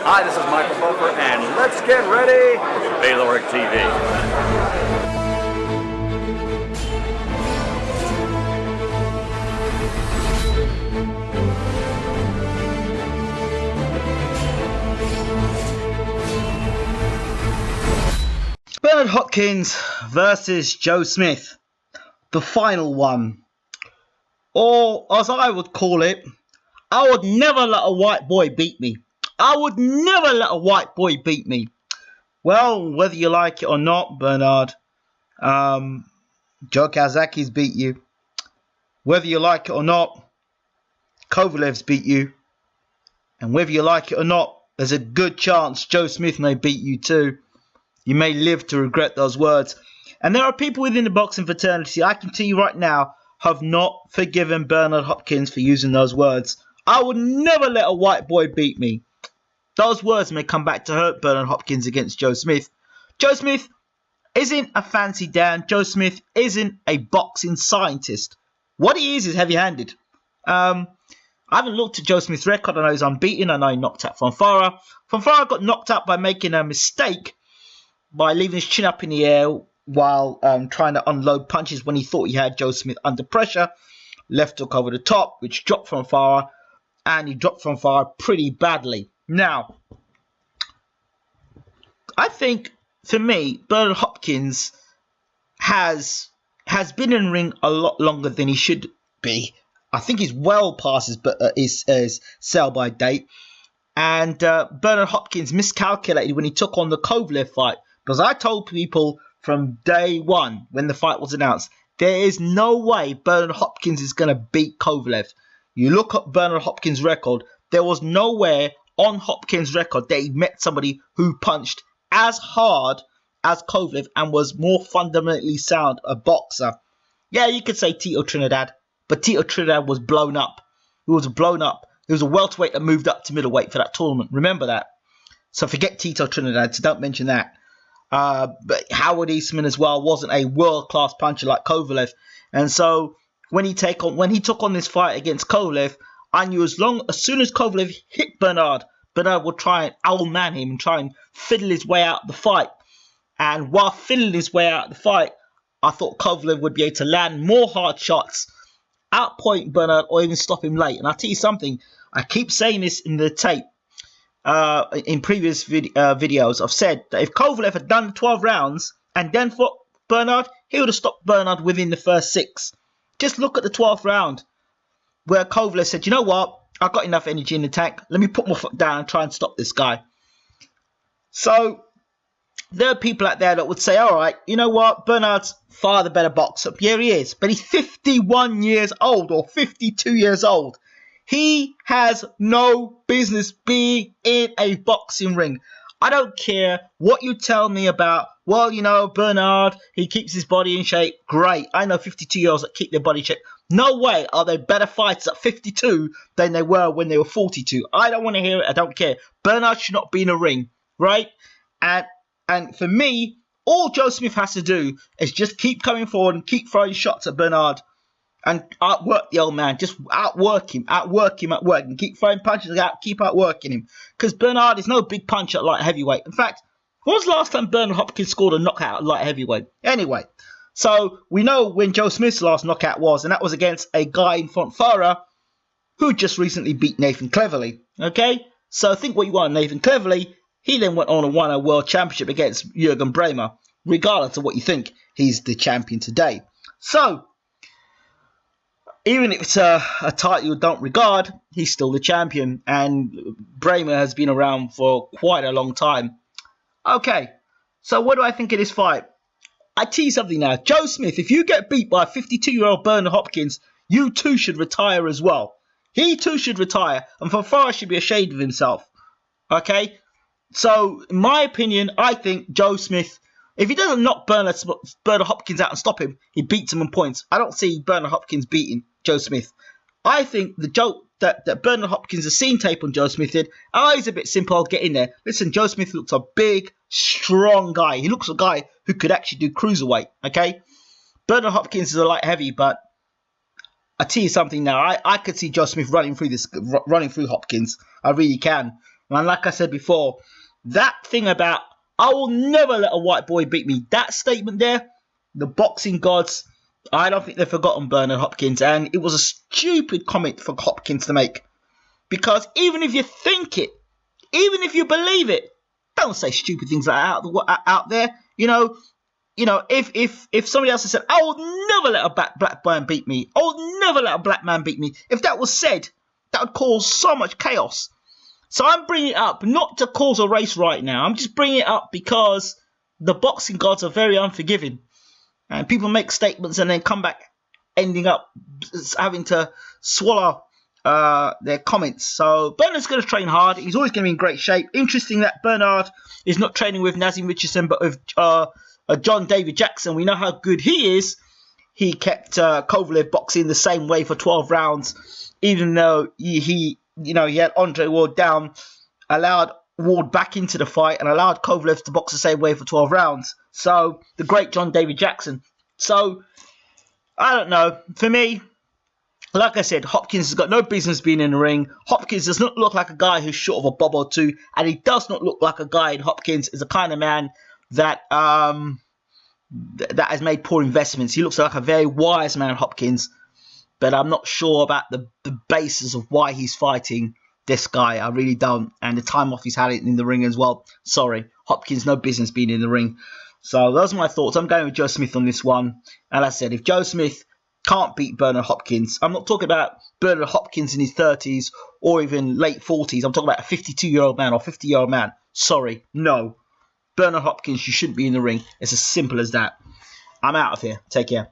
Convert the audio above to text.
Hi, this is Michael Buffer, and let's get ready for Bayloric TV. Bernard Hopkins versus Joe Smith, the final one. Or, as I would call it, I would never let a white boy beat me. I would never let a white boy beat me. Well, whether you like it or not, Bernard, Joe Kazaki's beat you. Whether you like it or not, Kovalev's beat you. And whether you like it or not, there's a good chance Joe Smith may beat you too. You may live to regret those words. And there are people within the boxing fraternity, I can tell you right now, have not forgiven Bernard Hopkins for using those words. I would never let a white boy beat me. Those words may come back to hurt Bernard Hopkins against Joe Smith. Joe Smith isn't a fancy Dan. Joe Smith isn't a boxing scientist. What he is heavy-handed. I haven't looked at Joe Smith's record. I know he's unbeaten. I know he knocked out Fonfara. Fonfara got knocked out by making a mistake by leaving his chin up in the air while trying to unload punches when he thought he had Joe Smith under pressure. Left hook over the top, which dropped Fonfara, and he dropped Fonfara pretty badly. Now, I think, for me, Bernard Hopkins has been in the ring a lot longer than he should be. I think he's well past his sell-by date. And Bernard Hopkins miscalculated when he took on the Kovalev fight. Because I told people from day one, when the fight was announced, there is no way Bernard Hopkins is going to beat Kovalev. You look at Bernard Hopkins' record, there was nowhere on Hopkins' record that he met somebody who punched as hard as Kovalev and was more fundamentally sound a boxer. Yeah, you could say Tito Trinidad, but Tito Trinidad was blown up. He was blown up. He was a welterweight that moved up to middleweight for that tournament. Remember that. So forget Tito Trinidad, so don't mention that. But Howard Eastman as well wasn't a world-class puncher like Kovalev. And so when he took on this fight against Kovalev, I knew as soon as Kovalev hit Bernard would try and owlman him and try and fiddle his way out of the fight. And while fiddling his way out of the fight, I thought Kovalev would be able to land more hard shots, outpoint Bernard, or even stop him late. And I'll tell you something, I keep saying this in the tape. In previous videos, I've said that if Kovalev had done 12 rounds and then fought Bernard, he would have stopped Bernard within the first 6. Just look at the 12th round where Kovalev said, you know what, I've got enough energy in the tank, let me put my foot down and try and stop this guy. So there are people out there that would say, alright, you know what, Bernard's far the better boxer. Yeah, he is, but he's 51 years old or 52 years old. He has no business being in a boxing ring. I don't care what you tell me about, well, you know, Bernard, he keeps his body in shape. Great. I know 52-year-olds that keep their body in shape. No way are they better fighters at 52 than they were when they were 42. I don't want to hear it. I don't care. Bernard should not be in a ring, right? And for me, all Joe Smith has to do is just keep coming forward and keep throwing shots at Bernard. And outwork the old man. Just outwork him. Keep throwing punches out. Keep outworking him. Because Bernard is no big puncher at light heavyweight. In fact, when was the last time Bernard Hopkins scored a knockout at light heavyweight? Anyway, so we know when Joe Smith's last knockout was, and that was against a guy in Fonfara who just recently beat Nathan Cleverly. Okay? So think what you want, Nathan Cleverly. He then went on and won a world championship against Jürgen Bremer. Regardless of what you think, he's the champion today. So even if it's a title you don't regard, he's still the champion. And Bremer has been around for quite a long time. Okay, so what do I think of this fight? I tell you something now. Joe Smith, if you get beat by 52-year-old Bernard Hopkins, you too should retire as well. He too should retire. And Fonfara should be ashamed of himself. Okay? So, in my opinion, I think Joe Smith, if he doesn't knock Bernard Hopkins out and stop him, he beats him on points. I don't see Bernard Hopkins beating Joe Smith. I think the joke that Bernard Hopkins has seen tape on Joe Smith did, he's a bit simple, I'll get in there. Listen, Joe Smith looks a big, strong guy. He looks a guy who could actually do cruiserweight, okay? Bernard Hopkins is a light heavy, but I tell you something now, I could see Joe Smith running through Hopkins. I really can. And like I said before, that thing about I will never let a white boy beat me, that statement there, the boxing gods, I don't think they've forgotten Bernard Hopkins. And it was a stupid comment for Hopkins to make. Because even if you think it, even if you believe it, don't say stupid things like that out there. You know, if somebody else had said, I will never let a black man beat me, I will never let a black man beat me, if that was said, that would cause so much chaos. So I'm bringing it up not to cause a race right now. I'm just bringing it up because the boxing gods are very unforgiving. And people make statements and then come back ending up having to swallow their comments. So Bernard's going to train hard. He's always going to be in great shape. Interesting that Bernard is not training with Nazim Richardson, but with John David Jackson. We know how good he is. He kept Kovalev boxing the same way for 12 rounds, even though he had Andre Ward down, allowed Ward back into the fight and allowed Kovalev to box the same way for 12 rounds. So, the great John David Jackson. So, I don't know. For me, like I said, Hopkins has got no business being in the ring. Hopkins does not look like a guy who's short of a bob or two. And he does not look like a guy in Hopkins is the kind of man that that has made poor investments. He looks like a very wise man, Hopkins. But I'm not sure about the basis of why he's fighting this guy. I really don't. And the time off he's had it in the ring as well. Sorry. Hopkins, no business being in the ring. So those are my thoughts. I'm going with Joe Smith on this one. And I said, if Joe Smith can't beat Bernard Hopkins, I'm not talking about Bernard Hopkins in his 30s or even late 40s. I'm talking about a 52-year-old man or 50-year-old man. Sorry. No. Bernard Hopkins, you shouldn't be in the ring. It's as simple as that. I'm out of here. Take care.